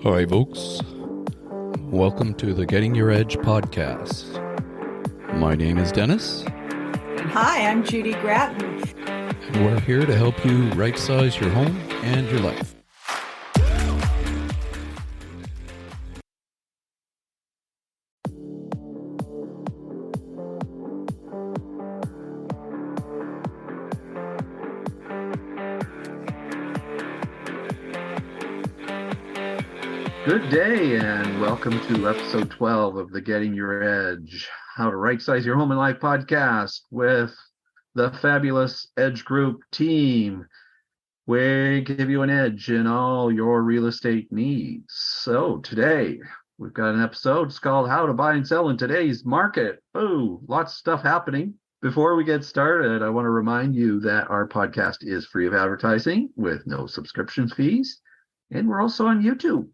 Hi, folks. Welcome to the Getting Your Edge podcast. My name is Dennis. And hi, I'm Judy Gratton. And we're here to help you right-size your home and your life. Good day and welcome to episode 12 of the Getting Your Edge, How to Right Size Your Home and Life podcast with the fabulous Edge Group team. We give you an edge in all your real estate needs. So today we've got an episode. It's called How to Buy and Sell in Today's Market. Oh, lots of stuff happening. Before we get started, I want to remind you that our podcast is free of advertising with no subscription fees. And we're also on YouTube.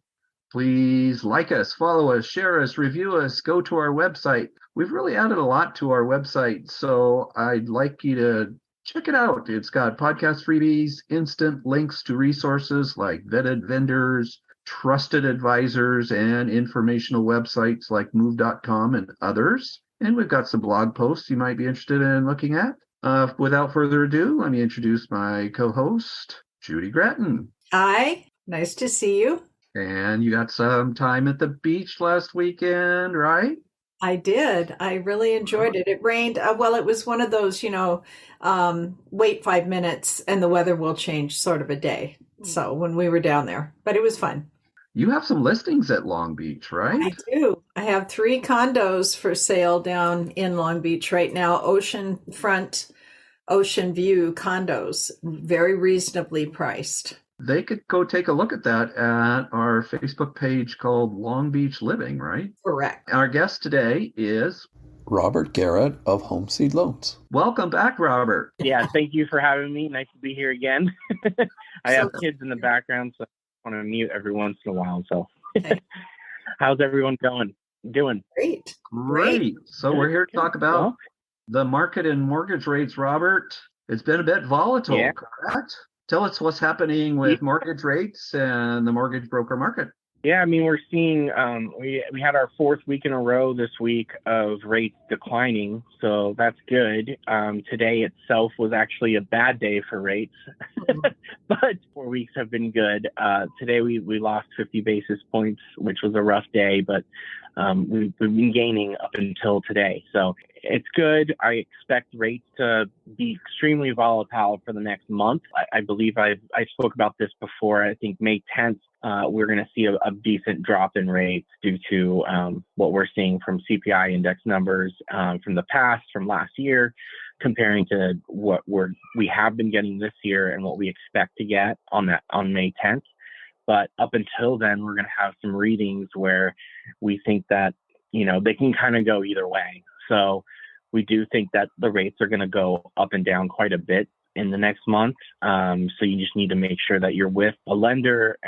Please like us, follow us, share us, review us, go to our website. We've really added a lot to our website, so I'd like you to check it out. It's got podcast freebies, instant links to resources like vetted vendors, trusted advisors, and informational websites like move.com and others. And we've got some blog posts you might be interested in looking at. Without further ado, let me introduce my co-host, Judy Gratton. Hi, nice to see you. And you got some time at the beach last weekend, right? I did. I really enjoyed it. It rained. Well, it was one of those, wait 5 minutes and the weather will change sort of a day. So when we were down there, but it was fun. You have some listings at Long Beach, right? I do. I have 3 condos for sale down in Long Beach right now. Oceanfront, ocean view condos, very reasonably priced. They could go take a look at that at our Facebook page called Long Beach Living, right? Correct. Our guest today is Robert Garrod of Homeseed Loans. Welcome back, Robert. Yeah, thank you for having me. Nice to be here again. I have kids in the background, so I want to mute every once in a while. So Okay. How's everyone doing? Great. So we're here to talk about the market and mortgage rates, Robert. It's been a bit volatile, correct? Tell us what's happening with mortgage rates and the mortgage broker market. Yeah, I mean, we're seeing, we had our 4th week in a row this week of rates declining, so that's good. Today itself was actually a bad day for rates, but 4 weeks have been good. Today we lost 50 basis points, which was a rough day, but we've been gaining up until today. So it's good. I expect rates to be extremely volatile for the next month. I believe I spoke about this before. I think May 10th, we're going to see a decent drop in rates due to what we're seeing from CPI index numbers from the past, from last year, comparing to what we have been getting this year and what we expect to get on May 10th. But up until then, we're going to have some readings where we think that, they can kind of go either way. So we do think that the rates are going to go up and down quite a bit in the next month. So you just need to make sure that you're with a lender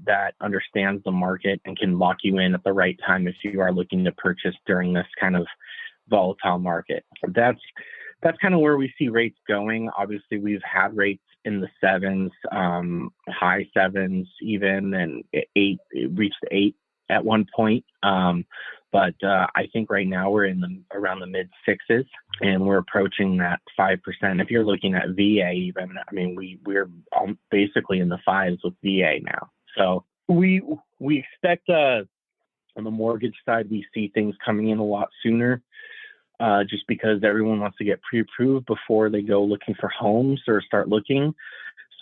that understands the market and can lock you in at the right time if you are looking to purchase during this kind of volatile market. So that's kind of where we see rates going. Obviously, we've had rates in the 7s, high 7s even, and it reached 8 at one point. But I think right now we're around the mid 6s, and we're approaching that 5%. If you're looking at VA even, I mean, we're basically in the 5s with VA now. So we expect on the mortgage side, we see things coming in a lot sooner. Just because everyone wants to get pre-approved before they go looking for homes or start looking.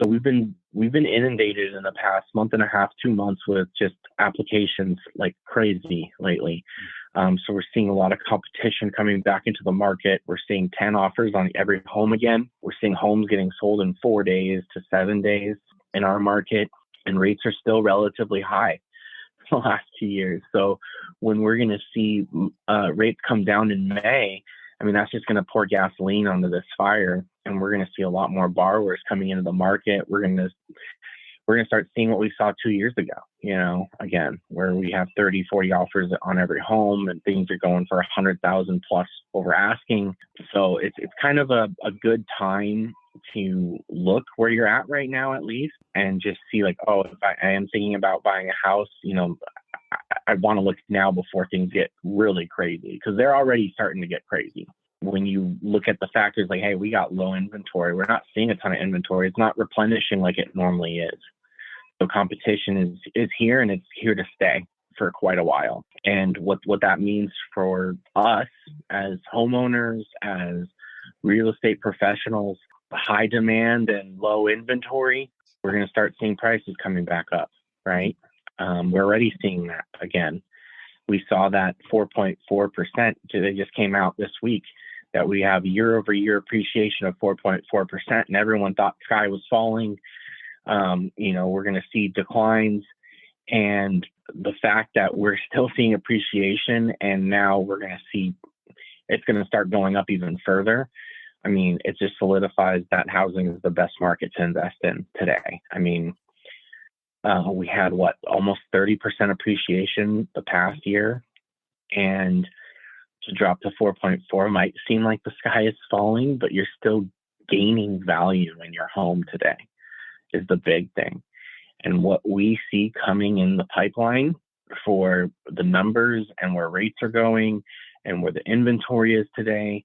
So we've been inundated in the past month and a half, 2 months with just applications like crazy lately. So we're seeing a lot of competition coming back into the market. We're seeing 10 offers on every home again. We're seeing homes getting sold in 4 days to 7 days in our market, and rates are still relatively high the last 2 years. So when we're going to see rates come down in May, I mean, that's just going to pour gasoline onto this fire, and we're going to see a lot more borrowers coming into the market. We're going to start seeing what we saw 2 years ago, again, where we have 30, 40 offers on every home and things are going for 100,000 plus over asking. So it's kind of a good time to look where you're at right now, at least, and just see like, oh, if I am thinking about buying a house, I want to look now before things get really crazy, because they're already starting to get crazy. When you look at the factors like, hey, we got low inventory. We're not seeing a ton of inventory. It's not replenishing like it normally is. So competition is here, and it's here to stay for quite a while. And what that means for us as homeowners, as real estate professionals, high demand and low inventory, we're going to start seeing prices coming back up, right? We're already seeing that again. We saw that 4.4%. They just came out this week that we have year-over-year appreciation of 4.4%, and everyone thought the sky was falling. We're going to see declines, and the fact that we're still seeing appreciation, and now we're going to see it's going to start going up even further. I mean, it just solidifies that housing is the best market to invest in today. I mean, we had almost 30% appreciation the past year, and to drop to 4.4 might seem like the sky is falling, but you're still gaining value in your home today is the big thing. And what we see coming in the pipeline for the numbers and where rates are going and where the inventory is today,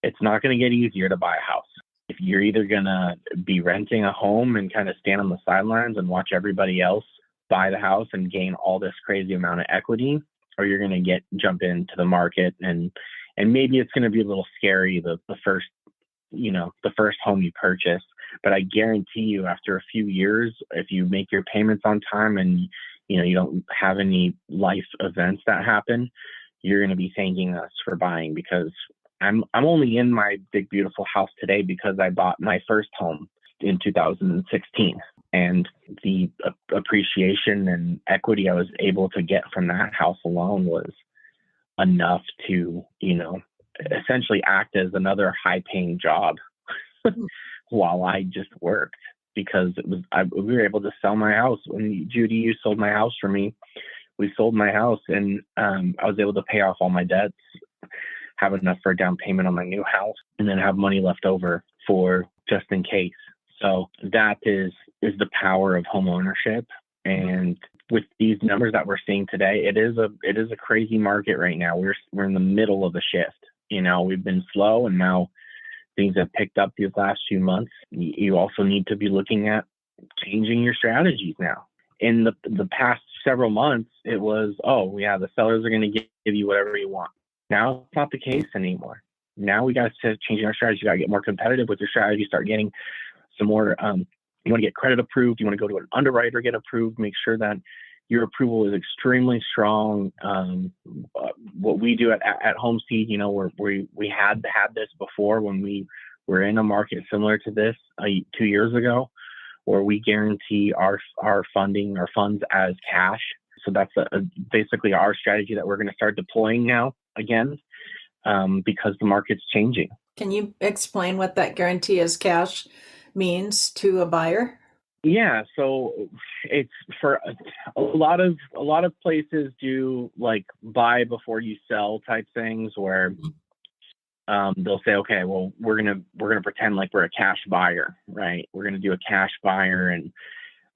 it's not going to get easier to buy a house. If you're either going to be renting a home and kind of stand on the sidelines and watch everybody else buy the house and gain all this crazy amount of equity, or you're going to jump into the market and maybe it's going to be a little scary the first home you purchase. But I guarantee you, after a few years, if you make your payments on time and you don't have any life events that happen, you're going to be thanking us for buying, because I'm only in my big beautiful house today because I bought my first home in 2016, and the appreciation and equity I was able to get from that house alone was enough to essentially act as another high paying job while I just worked, because we were able to sell my house. When Judy, you sold my house for me, we sold my house, and I was able to pay off all my debts, have enough for a down payment on my new house, and then have money left over for just in case. So that is the power of home ownership. And with these numbers that we're seeing today, it is a crazy market right now. We're in the middle of a shift. We've been slow, and now things have picked up these last few months. You also need to be looking at changing your strategies now. In the past several months, it was, the sellers are going to give you whatever you want. Now it's not the case anymore. Now we got to start changing our strategy. You got to get more competitive with your strategy, start getting some more, you want to get credit approved. You want to go to an underwriter, get approved, make sure that your approval is extremely strong. What we do at Homeseed, we had this before when we were in a market similar to this 2 years ago, where we guarantee our funds as cash. So that's basically our strategy that we're going to start deploying now again, because the market's changing. Can you explain what that guarantee as cash means to a buyer? Yeah, so it's for a lot of places do like buy before you sell type things, where they'll say, okay, well, we're gonna pretend like we're a cash buyer, right? We're gonna do a cash buyer, and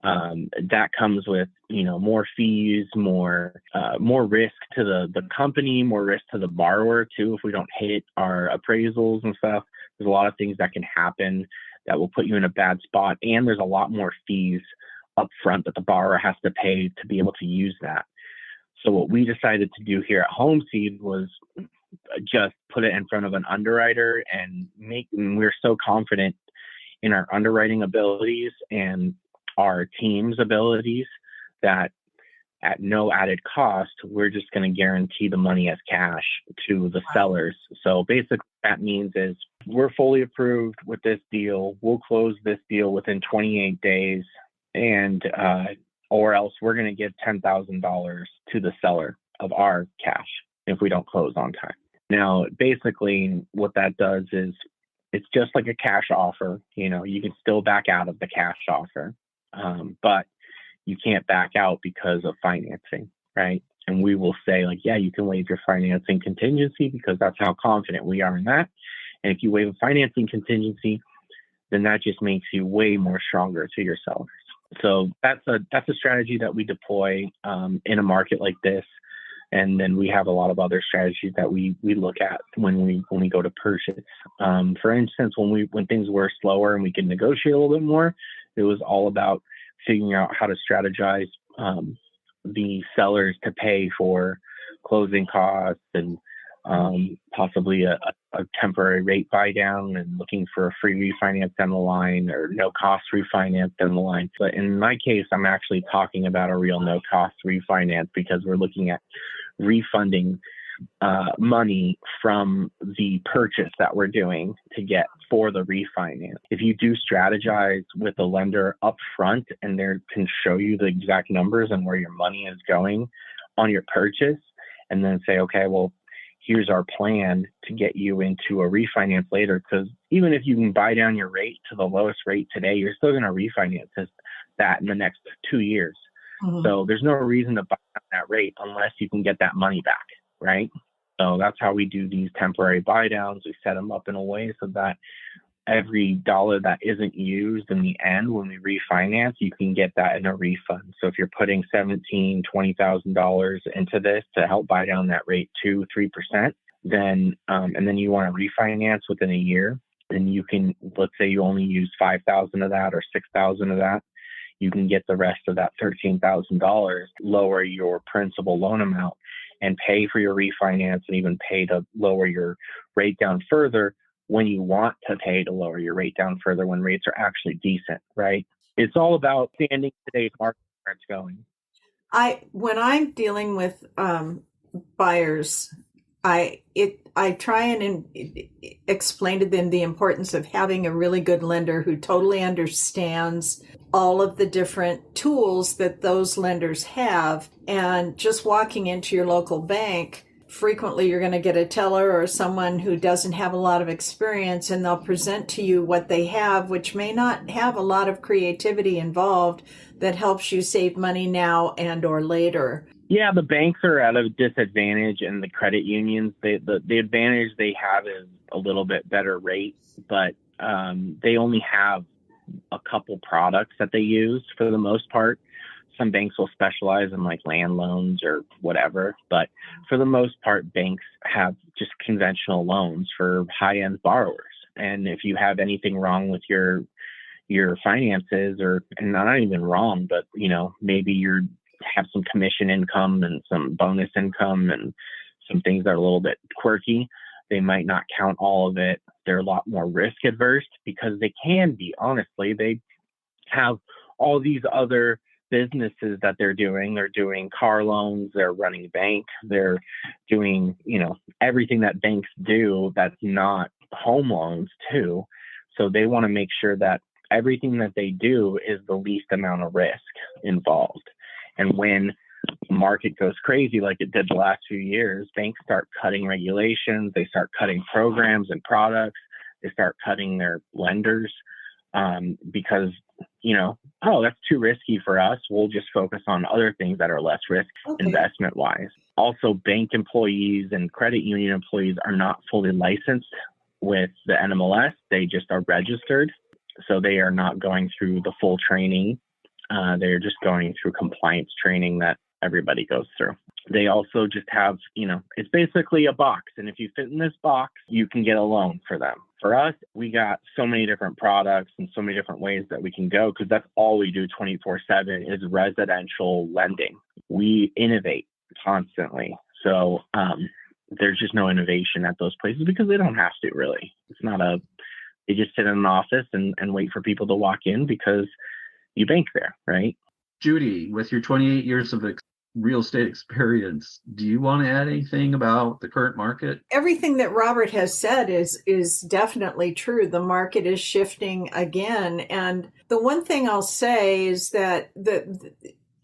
that comes with more fees, more risk to the company, more risk to the borrower too. If we don't hit our appraisals and stuff, there's a lot of things that can happen that will put you in a bad spot. And there's a lot more fees up front that the borrower has to pay to be able to use that. So what we decided to do here at Homeseed was just put it in front of an underwriter, and we're so confident in our underwriting abilities and our team's abilities that at no added cost, we're just going to guarantee the money as cash to the sellers. So basically that means is we're fully approved with this deal. We'll close this deal within 28 days, and or else we're going to give $10,000 to the seller of our cash if we don't close on time. Now, basically what that does is it's just like a cash offer. You can still back out of the cash offer, but you can't back out because of financing, right? And we will say like, yeah, you can waive your financing contingency because that's how confident we are in that. And if you waive a financing contingency, then that just makes you way more stronger to your sellers. So that's a strategy that we deploy in a market like this. And then we have a lot of other strategies that we look at when we go to purchase. For instance, when things were slower and we could negotiate a little bit more, it was all about figuring out how to strategize the sellers to pay for closing costs and possibly a temporary rate buy down and looking for a free refinance down the line or no cost refinance down the line. But in my case, I'm actually talking about a real no cost refinance because we're looking at refunding money from the purchase that we're doing to get for the refinance. If you do strategize with the lender up front and they can show you the exact numbers and where your money is going on your purchase, and then say, okay, well, here's our plan to get you into a refinance later. Because even if you can buy down your rate to the lowest rate today, you're still going to refinance that in the next 2 years. Mm-hmm. So there's no reason to buy down that rate unless you can get that money back, right? So that's how we do these temporary buy downs. We set them up in a way so that every dollar that isn't used in the end when we refinance, you can get that in a refund. So if you're putting $17,000, $20,000 into this to help buy down that rate 2-3%, then and then you want to refinance within a year, then you can, let's say you only use $5,000 of that or $6,000 of that, you can get the rest of that $13,000, lower your principal loan amount and pay for your refinance and even pay to lower your rate down further when you want to pay to lower your rate down further when rates are actually decent, right? It's all about standing today's market where it's going. When I'm dealing with buyers, I try and explain to them the importance of having a really good lender who totally understands all of the different tools that those lenders have. And just walking into your local bank, frequently you're going to get a teller or someone who doesn't have a lot of experience, and they'll present to you what they have, which may not have a lot of creativity involved that helps you save money now and or later. Yeah, the banks are at a disadvantage, and the credit unions, the advantage they have is a little bit better rate, but they only have a couple products that they use for the most part. Some banks will specialize in like land loans or whatever, but for the most part, banks have just conventional loans for high-end borrowers. And if you have anything wrong with your finances, or and not even wrong, but maybe you have some commission income and some bonus income and some things that are a little bit quirky, they might not count all of it. They're a lot more risk adverse because they can be, honestly. They have all these other businesses that they're doing. They're doing car loans, they're running bank, they're doing, everything that banks do that's not home loans too. So they want to make sure that everything that they do is the least amount of risk involved. And when the market goes crazy like it did the last few years, banks start cutting regulations, they start cutting programs and products, they start cutting their lenders because, that's too risky for us. We'll just focus on other things that are less risk investment-wise. Also, bank employees and credit union employees are not fully licensed with the NMLS. They just are registered. So they are not going through the full training. They're just going through compliance training that everybody goes through. They also just have, it's basically a box. And if you fit in this box, you can get a loan for them. For us, we got so many different products and so many different ways that we can go because that's all we do 24/7 is residential lending. We innovate constantly. So there's just no innovation at those places because they don't have to really. They just sit in an office and wait for people to walk in because you bank there, right? Judy, with your 28 years of real estate experience, do you want to add anything about the current market? Everything that Robert has said is definitely true. The market is shifting again. And the one thing I'll say is that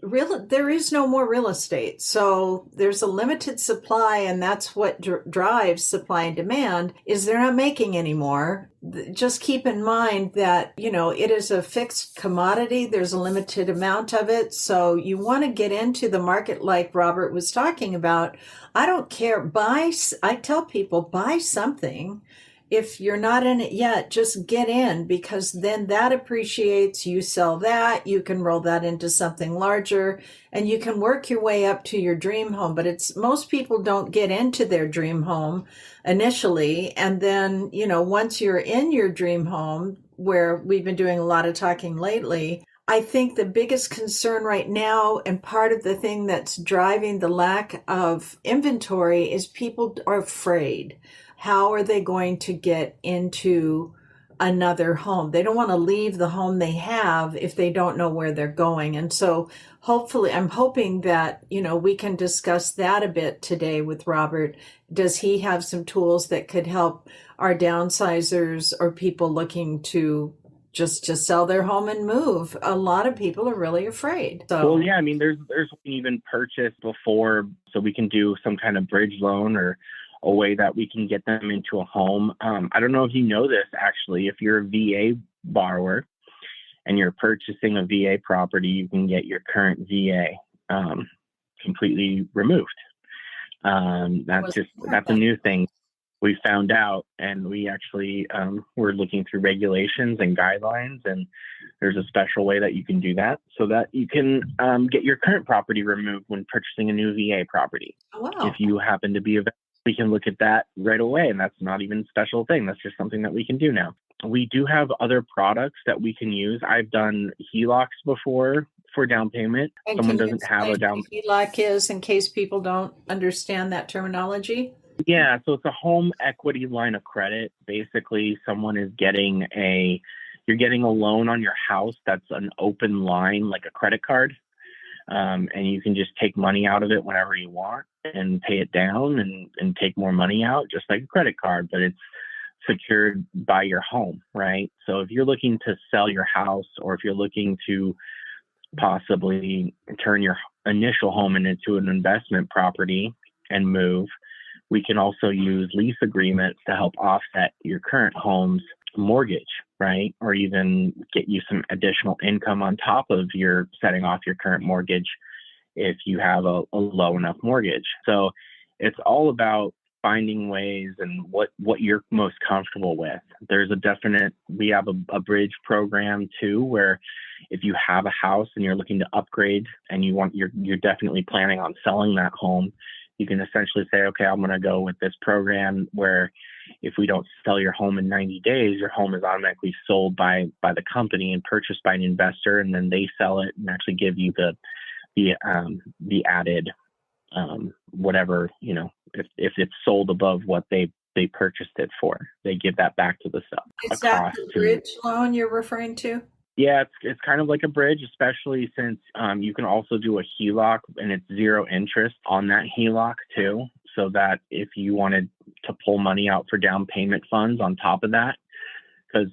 there is no more real estate. So there's a limited supply, and that's what drives supply and demand, is they're not making any more. Just keep in mind that, it is a fixed commodity. There's a limited amount of it. So you want to get into the market like Robert was talking about. I don't care. I tell people, buy something if you're not in it yet, just get in, because then that appreciates. You sell that, you can roll that into something larger, and you can work your way up to your dream home. But it's most people don't get into their dream home initially. And then, once you're in your dream home, where we've been doing a lot of talking lately, I think the biggest concern right now, and part of the thing that's driving the lack of inventory, is people are afraid. How are they going to get into another home? They don't want to leave the home they have if they don't know where they're going. And so hopefully, I'm hoping that, we can discuss that a bit today with Robert. Does he have some tools that could help our downsizers or people looking to just sell their home and move? A lot of people are really afraid. So, well, yeah, I mean, there's even purchase before, so we can do some kind of bridge loan or a way that we can get them into a home. I don't know if you know this, actually. If you're a VA borrower and you're purchasing a VA property, you can get your current VA completely removed. That's a new thing we found out, and we actually we're looking through regulations and guidelines, and there's a special way that you can do that so that you can get your current property removed when purchasing a new VA property. Oh, wow. If you happen to be a, we can look at that right away, and that's not even a special thing. That's just something that we can do now. We do have other products that we can use. I've done HELOCs before for down payment. And someone doesn't have a down payment. HELOC is, in case people don't understand that terminology. Yeah, so it's a home equity line of credit. Basically, you're getting a loan on your house that's an open line, like a credit card. And you can just take money out of it whenever you want and pay it down and take more money out, just like a credit card, but it's secured by your home, right? So if you're looking to sell your house, or if you're looking to possibly turn your initial home into an investment property and move, we can also use lease agreements to help offset your current home's mortgage, right? Or even get you some additional income on top of your setting off your current mortgage if you have a low enough mortgage. So it's all about finding ways and what you're most comfortable with. There's we have a bridge program too, where if you have a house and you're looking to upgrade and you're definitely planning on selling that home, you can essentially say, okay, I'm going to go with this program where if we don't sell your home in 90 days, your home is automatically sold by the company and purchased by an investor, and then they sell it and actually give you the added whatever, if it's sold above what they purchased it for, they give that back to the seller. Is that the bridge loan you're referring to? Yeah, it's kind of like a bridge, especially since you can also do a HELOC, and it's zero interest on that HELOC too. So that if you wanted to pull money out for down payment funds on top of that, because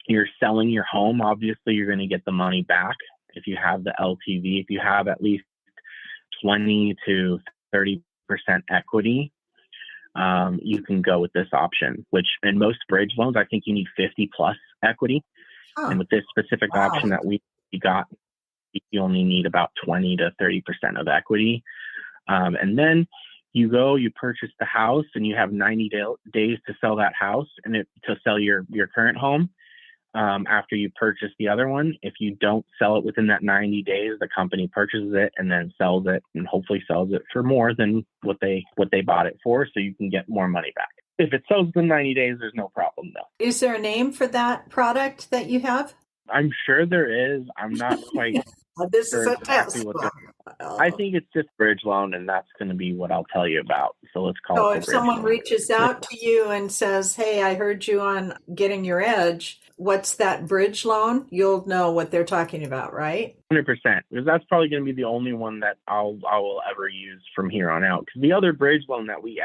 you're selling your home, obviously you're going to get the money back if you have the LTV. If you have at least 20 to 30% equity, you can go with this option, which in most bridge loans, I think you need 50 plus equity. And with this specific option that we got, you only need about 20 to 30% of equity. And then you purchase the house, and you have 90 days to sell that house and to sell your current home after you purchase the other one. If you don't sell it within that 90 days, the company purchases it and then sells it, and hopefully sells it for more than what they bought it for, so you can get more money back. If it sells within 90 days, there's no problem though. Is there a name for that product that you have? I'm sure there is. I'm not quite This sure is a exactly test. I think it's just bridge loan, and that's going to be what I'll tell you about. So let's call it. So if someone loan. reaches out to you and says, "Hey, I heard you on Getting Your Edge. What's that bridge loan?" You'll know what they're talking about, right? 100%, because that's probably going to be the only one that I will ever use from here on out. Because the other bridge loan that we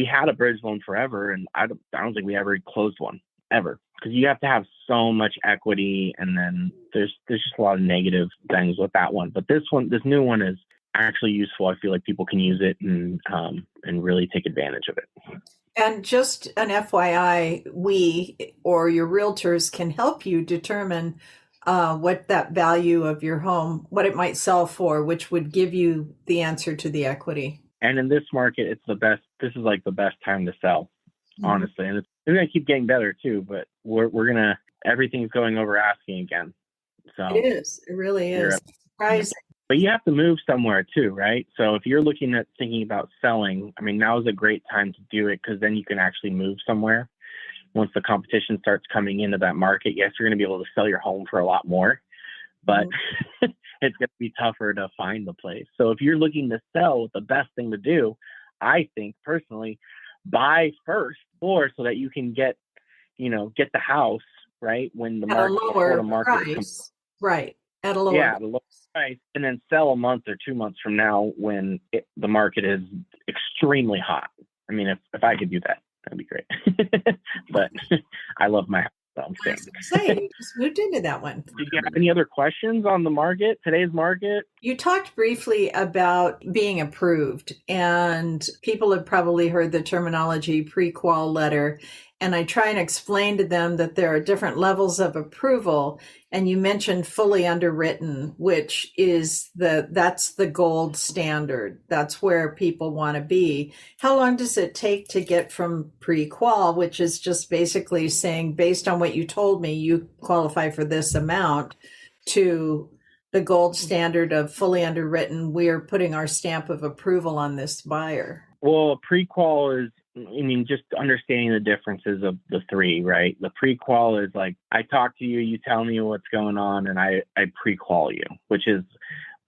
had a bridge loan forever, and I don't think we ever closed one ever, because you have to have so much equity, and then there's just a lot of negative things with that one. But this new one is actually useful. I feel like people can use it and really take advantage of it. And just an FYI, we or your realtors can help you determine what that value of your home, what it might sell for, which would give you the answer to the equity. And in this market, it's the best. This is like the best time to sell. honestly. And it's going to keep getting better too, but we're going to, everything's going over asking again. So It is. It really is. Surprising. But you have to move somewhere too, right? So if you're looking at thinking about selling, I mean, now is a great time to do it because then you can actually move somewhere. Once the competition starts coming into that market, yes, you're going to be able to sell your home for a lot more, but it's going to be tougher to find the place. So if you're looking to sell, the best thing to do, I think personally, buy first or so that you can get the house, right? When the At a lower market price. Right. At a lower at a lower price, and then sell a month or 2 months from now when the market is extremely hot. I mean, if I could do that, that'd be great. But I love my house. So I'm I was gonna say, you just moved into that one. Do you have any other questions on the market, today's market? You talked briefly about being approved, and people have probably heard the terminology pre-qual letter. And I try and explain to them that there are different levels of approval. And you mentioned fully underwritten, which is that's the gold standard. That's where people want to be. How long does it take to get from pre-qual, which is just basically saying, based on what you told me, you qualify for this amount, to the gold standard of fully underwritten, we're putting our stamp of approval on this buyer? Well, pre-qual is, just understanding the differences of the three, right? The pre-qual is like, I talk to you, you tell me what's going on, and I pre-qual you, which is,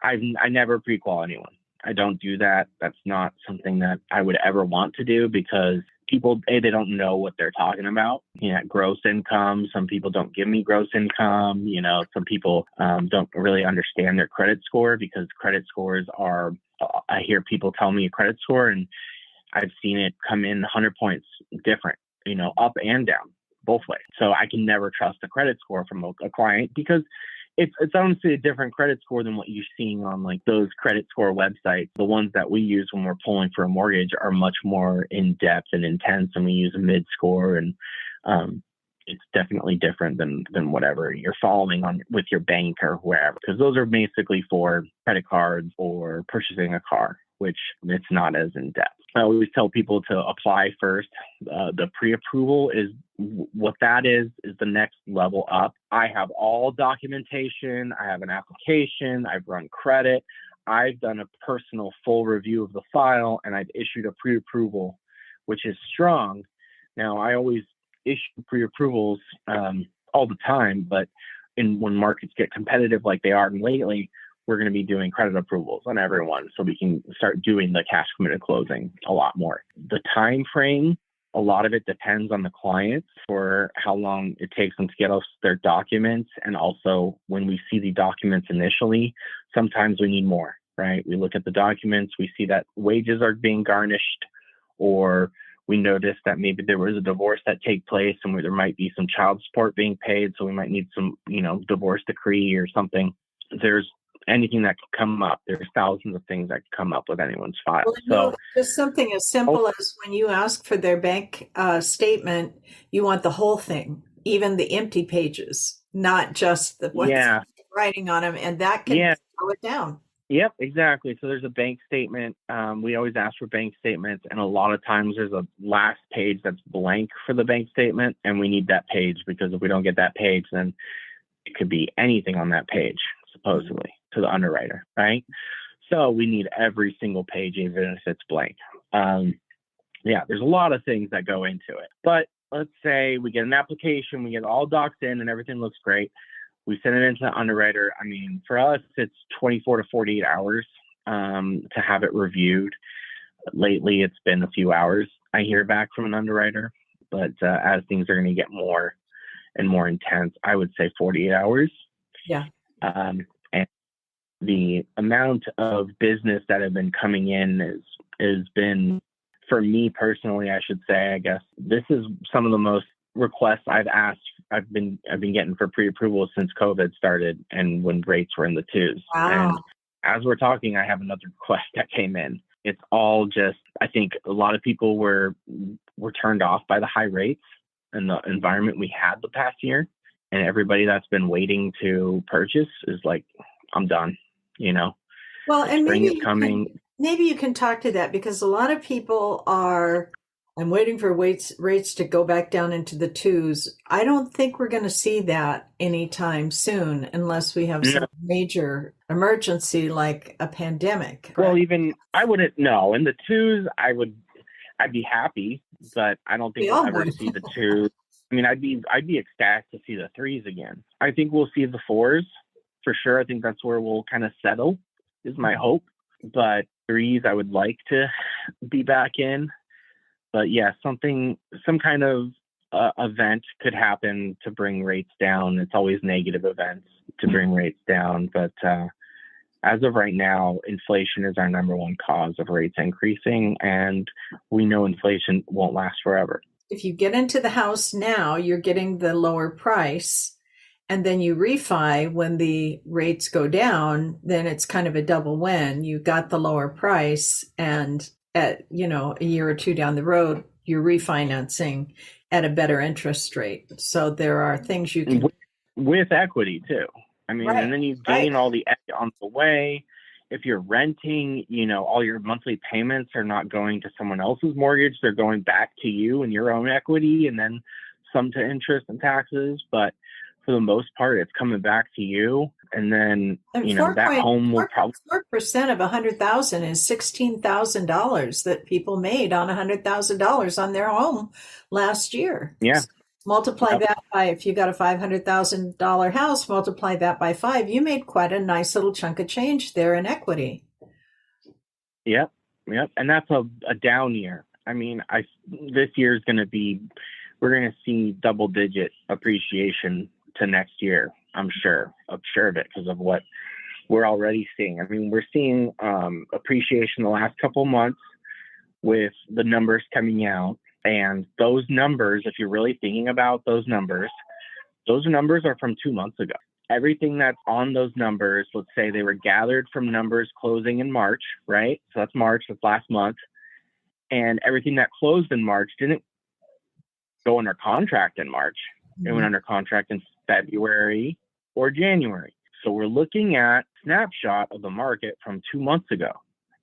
I never pre-qual anyone. I don't do that. That's not something that I would ever want to do because people, they don't know what they're talking about. Gross income. Some people don't give me gross income. Some people don't really understand their credit score because credit scores are, I hear people tell me a credit score and I've seen it come in 100 points different, up and down, both ways. So I can never trust a credit score from a client because it's honestly a different credit score than what you're seeing on like those credit score websites. The ones that we use when we're pulling for a mortgage are much more in depth and intense, and we use a mid score, and it's definitely different than whatever you're following on with your bank or wherever, because those are basically for credit cards or purchasing a car, which it's not as in depth. I always tell people to apply first. The pre-approval is what that is the next level up. I have all documentation. I have an application. I've run credit. I've done a personal full review of the file, and I've issued a pre-approval, which is strong. Now, I always issue pre-approvals all the time, but when markets get competitive like they are lately, we're going to be doing credit approvals on everyone so we can start doing the cash committed closing a lot more. The time frame, a lot of it depends on the client for how long it takes them to get us their documents. And also when we see the documents initially, sometimes we need more, right? We look at the documents, we see that wages are being garnished, or we notice that maybe there was a divorce that take place and where there might be some child support being paid. So we might need some, divorce decree or something. There's anything that could come up. There's thousands of things that could come up with anyone's file. Well, just something as simple as when you ask for their bank statement, you want the whole thing, even the empty pages, not just what's writing on them, and that can slow it down. Yep, exactly. So there's a bank statement. We always ask for bank statements, and a lot of times there's a last page that's blank for the bank statement, and we need that page because if we don't get that page, then it could be anything on that page, supposedly, to the underwriter, right? So we need every single page, even if it's blank. There's a lot of things that go into it. But let's say we get an application, we get all docs in, and everything looks great. We send it into the underwriter. I mean, for us, it's 24 to 48 hours to have it reviewed. Lately, it's been a few hours. I hear back from an underwriter, but as things are going to get more and more intense, I would say 48 hours. Yeah. And the amount of business that have been coming in has been, for me personally, I should say, I guess, this is some of the most requests I've been getting for pre-approval since COVID started and when rates were in the twos. Wow. And as we're talking, I have another request that came in. It's all just, I think a lot of people were turned off by the high rates and the environment we had the past year. And everybody that's been waiting to purchase is like, I'm done, Well, and spring is coming. maybe you can talk to that because a lot of people are I'm waiting for rates to go back down into the twos. I don't think we're going to see that anytime soon unless we have some major emergency like a pandemic. Well, Right? even I wouldn't know. In the twos, I'd be happy, but I don't think we'll ever see the twos. I mean, I'd be ecstatic to see the threes again. I think we'll see the fours for sure. I think that's where we'll kind of settle, is my hope. But threes, I would like to be back in. But yeah, some kind of event could happen to bring rates down. It's always negative events to bring rates down. But as of right now, inflation is our number one cause of rates increasing, and we know inflation won't last forever. If you get into the house now, you're getting the lower price, and then you refi when the rates go down, then it's kind of a double win. You got the lower price, and at, a year or two down the road, you're refinancing at a better interest rate. So there are things you can with equity too. I mean, right. And then you gain all the equity on the way. If you're renting, all your monthly payments are not going to someone else's mortgage. They're going back to you and your own equity, and then some to interest and taxes. But for the most part, it's coming back to you. And then, that home will probably 4% of $100,000 is $16,000 that people made on $100,000 on their home last year. Yeah. So multiply that by, if you got a $500,000 house, multiply that by 5, you made quite a nice little chunk of change there in equity. Yep. And that's a down year. I mean, this year is going to be, we're going to see double digit appreciation to next year. I'm sure of it because of what we're already seeing. I mean, we're seeing appreciation the last couple of months with the numbers coming out. And those numbers, if you're really thinking about those numbers are from 2 months ago. Everything that's on those numbers, let's say they were gathered from numbers closing in March, right? So that's March, that's last month. And everything that closed in March didn't go under contract in March. It went under contract in February or January. So we're looking at a snapshot of the market from 2 months ago,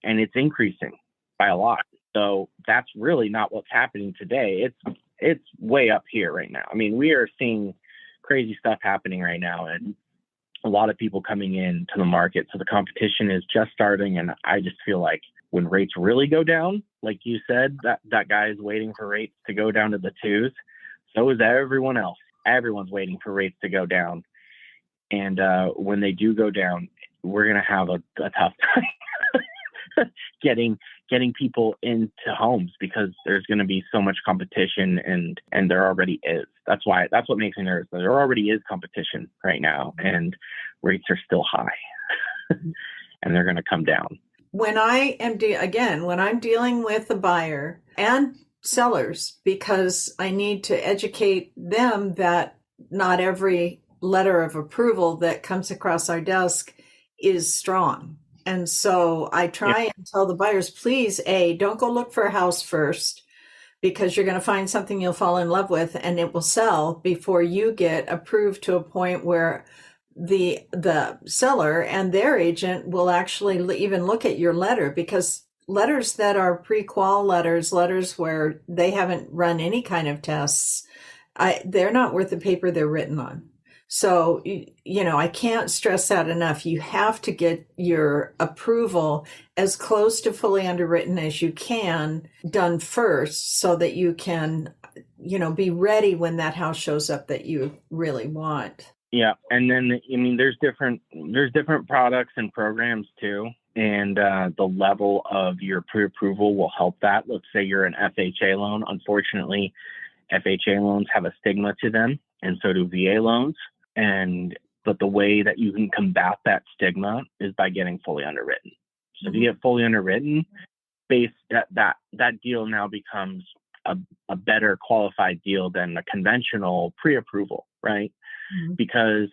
and it's increasing by a lot. So that's really not what's happening today. It's way up here right now. I mean, we are seeing crazy stuff happening right now, and a lot of people coming in to the market. So the competition is just starting, and I just feel like when rates really go down, like you said, that guy is waiting for rates to go down to the twos. So is everyone else. Everyone's waiting for rates to go down. And when they do go down, we're going to have a tough time getting people into homes because there's going to be so much competition, and there already is. That's what makes me nervous. There already is competition right now, and rates are still high, and they're going to come down. When I am when I'm dealing with a buyer and sellers, because I need to educate them that not every letter of approval that comes across our desk is strong. And so I try and tell the buyers, please, don't go look for a house first, because you're going to find something you'll fall in love with and it will sell before you get approved to a point where the seller and their agent will actually even look at your letter, because letters that are pre-qual letters where they haven't run any kind of tests, they're not worth the paper they're written on. So, I can't stress that enough. You have to get your approval as close to fully underwritten as you can done first, so that you can, be ready when that house shows up that you really want. Yeah. And then, there's different products and programs too. And the level of your pre-approval will help that. Let's say you're an FHA loan. Unfortunately, FHA loans have a stigma to them, and so do VA loans. But the way that you can combat that stigma is by getting fully underwritten. So if you get fully underwritten, that deal now becomes a better qualified deal than a conventional pre-approval, right? Mm-hmm. Because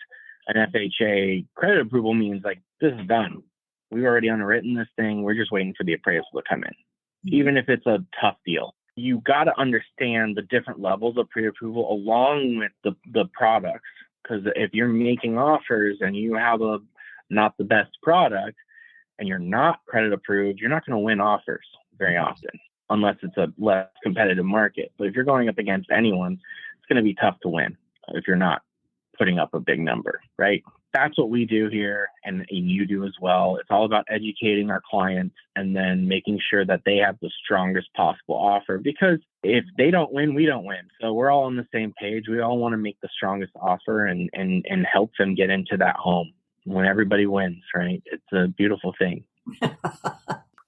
an FHA credit approval means like, this is done. We've already underwritten this thing. We're just waiting for the appraisal to come in. Mm-hmm. Even if it's a tough deal, you got to understand the different levels of pre-approval along with the products. Because if you're making offers and you have not the best product and you're not credit approved, you're not going to win offers very often. unless it's a less competitive market. But if you're going up against anyone, it's going to be tough to win if you're not putting up a big number, right? That's what we do here, and you do as well. It's all about educating our clients and then making sure that they have the strongest possible offer, because if they don't win, we don't win. So we're all on the same page. We all want to make the strongest offer and help them get into that home when everybody wins, right? It's a beautiful thing.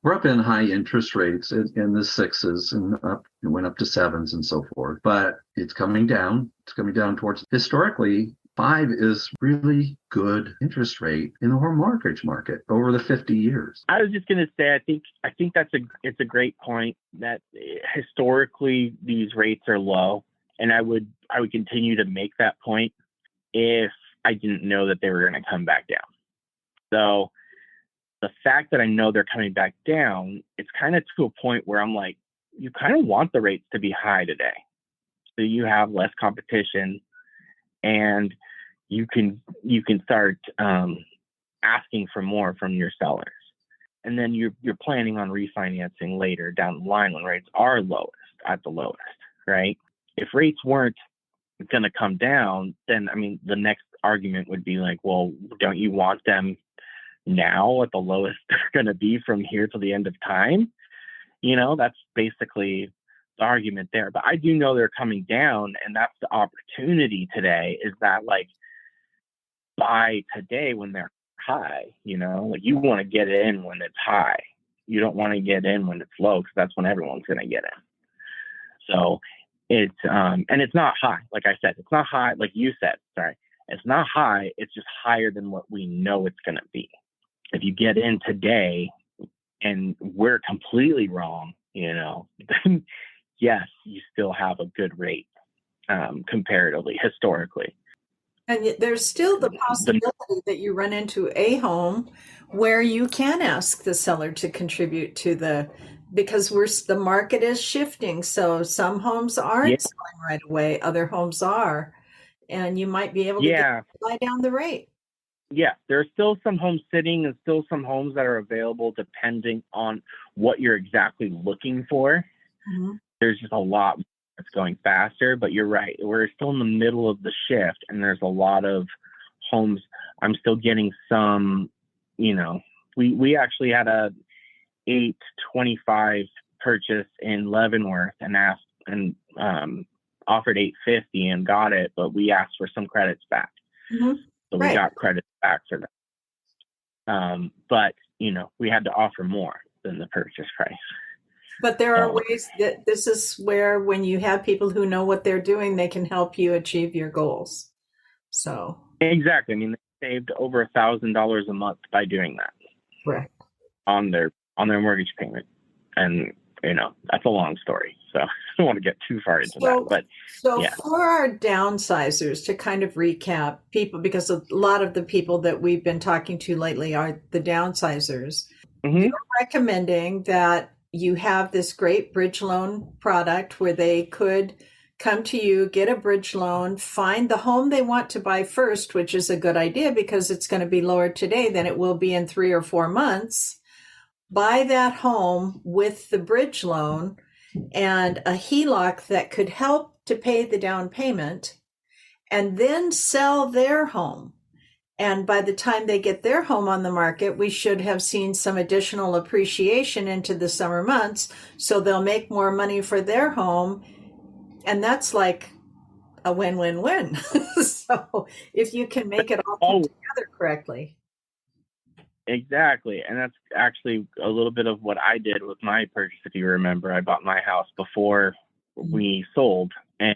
We're up in high interest rates in the sixes and it went up to sevens and so forth, but it's coming down. It's coming down towards, historically, 5 is really good interest rate in the home mortgage market over the 50 years. I was just going to say, I think it's a great point that historically these rates are low, and I would continue to make that point if I didn't know that they were going to come back down. So the fact that I know they're coming back down, it's kind of to a point where I'm like, you kind of want the rates to be high today, so you have less competition, and you can start asking for more from your sellers. And then you're planning on refinancing later down the line when rates are at the lowest, right? If rates weren't going to come down, then the next argument would be like, well, don't you want them now at the lowest they're going to be from here to the end of time? That's basically the argument there. But I do know they're coming down, and that's the opportunity today, is that like buy today when they're high. Like you want to get in when it's high. You don't want to get in when it's low, because that's when everyone's going to get in. So it's and it's not high. Like I said, it's not high. Like you said, sorry, it's not high. It's just higher than what we know it's going to be. If you get in today and we're completely wrong, then yes, you still have a good rate comparatively, historically. And yet there's still the possibility that you run into a home where you can ask the seller to contribute to because the market is shifting. So some homes aren't selling right away, other homes are, and you might be able to buy down the rate. Yeah, there's still some homes sitting and still some homes that are available depending on what you're exactly looking for. Mm-hmm. There's just a lot that's going faster, but you're right. We're still in the middle of the shift, and there's a lot of homes. I'm still getting some, we actually had a 825 purchase in Leavenworth and asked and offered 850 and got it, but we asked for some credits back. Mm-hmm. So we got credits back for that. But, we had to offer more than the purchase price. But there are ways that this is where, when you have people who know what they're doing, they can help you achieve your goals. So exactly. They saved over $1,000 a month by doing that. Correct. On their mortgage payment. And, that's a long story. So I don't want to get too far into that. But for our downsizers, to kind of recap, people, because a lot of the people that we've been talking to lately are the downsizers. Mm-hmm. You're recommending that you have this great bridge loan product where they could come to you, get a bridge loan, find the home they want to buy first, which is a good idea because it's going to be lower today than it will be in 3 or 4 months. Buy that home with the bridge loan and a HELOC that could help to pay the down payment, and then sell their home. And by the time they get their home on the market, we should have seen some additional appreciation into the summer months, so they'll make more money for their home. And that's like a win-win-win. So if you can make it all come together correctly. Exactly. And that's actually a little bit of what I did with my purchase. If you remember, I bought my house before we sold, and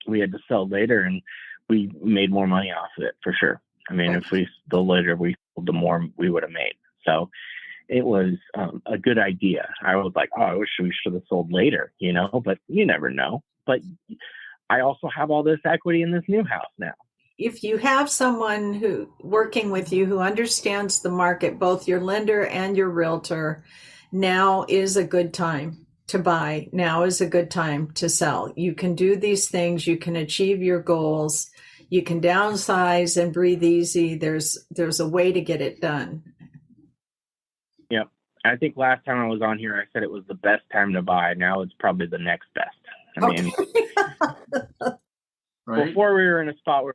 we had to sell later, and we made more money off of it for sure. If the later we sold, the more we would have made. So it was a good idea. I was like, I wish we should have sold later, but you never know. But I also have all this equity in this new house now. If you have someone who working with you who understands the market, both your lender and your realtor, now is a good time to buy. Now is a good time to sell. You can do these things. You can achieve your goals. You can downsize and breathe easy. There's a way to get it done. Yep. I think last time I was on here, I said it was the best time to buy. Now it's probably the next best. I mean, Right? before we were in a spot where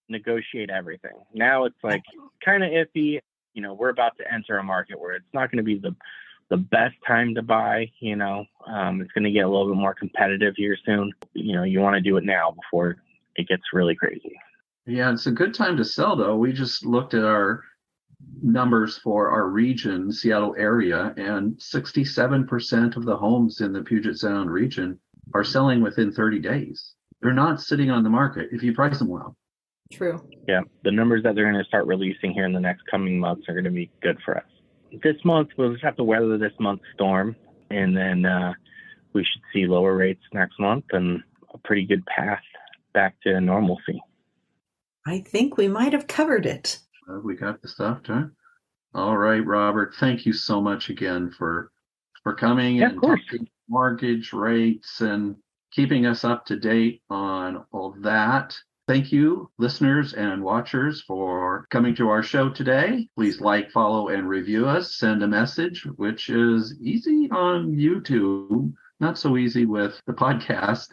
we negotiate everything. Now it's like kind of iffy. You know, we're about to enter a market where it's not going to be the best time to buy. You know, it's going to get a little bit more competitive here soon. You know, you want to do it now before it gets really crazy. Yeah, it's a good time to sell, though. We just looked at our numbers for our region, Seattle area, and 67% of the homes in the Puget Sound region are selling within 30 days. They're not sitting on the market if you price them well. True. Yeah, the numbers that they're going to start releasing here in the next coming months are going to be good for us. This month, we'll just have to weather this month's storm, and then we should see lower rates next month and a pretty good path back to normalcy. I think we might have covered it. We got the stuff, huh? All right, Robert. Thank you so much again for coming and talking mortgage rates and keeping us up to date on all that. Thank you, listeners and watchers, for coming to our show today. Please like, follow, and review us. Send a message, which is easy on YouTube, not so easy with the podcast.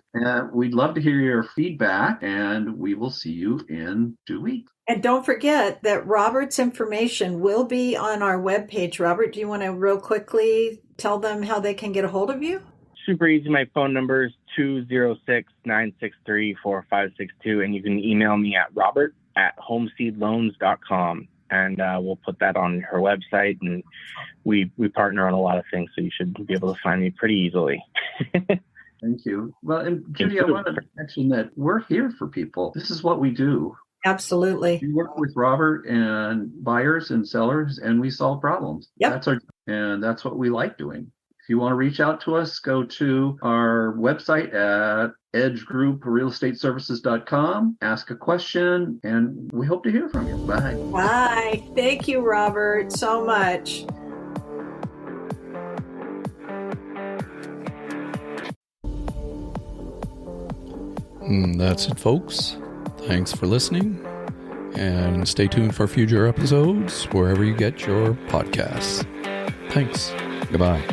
We'd love to hear your feedback, and we will see you in 2 weeks. And don't forget that Robert's information will be on our webpage. Robert, do you want to real quickly tell them how they can get a hold of you? Super easy. My phone number is 206-963-4562, and you can email me at robert@homeseedloans.com, and we'll put that on her website, and we partner on a lot of things, so you should be able to find me pretty easily. Thank you. Well, and Judy, I want to mention that we're here for people. This is what we do. Absolutely. We work with Robert and buyers and sellers, and we solve problems. Yep. That's what we like doing. If you want to reach out to us, go to our website at edgegrouprealestateservices.com, ask a question, and we hope to hear from you. Bye. Bye. Thank you, Robert, so much. That's it, folks. Thanks for listening, and stay tuned for future episodes wherever you get your podcasts. Thanks. Goodbye.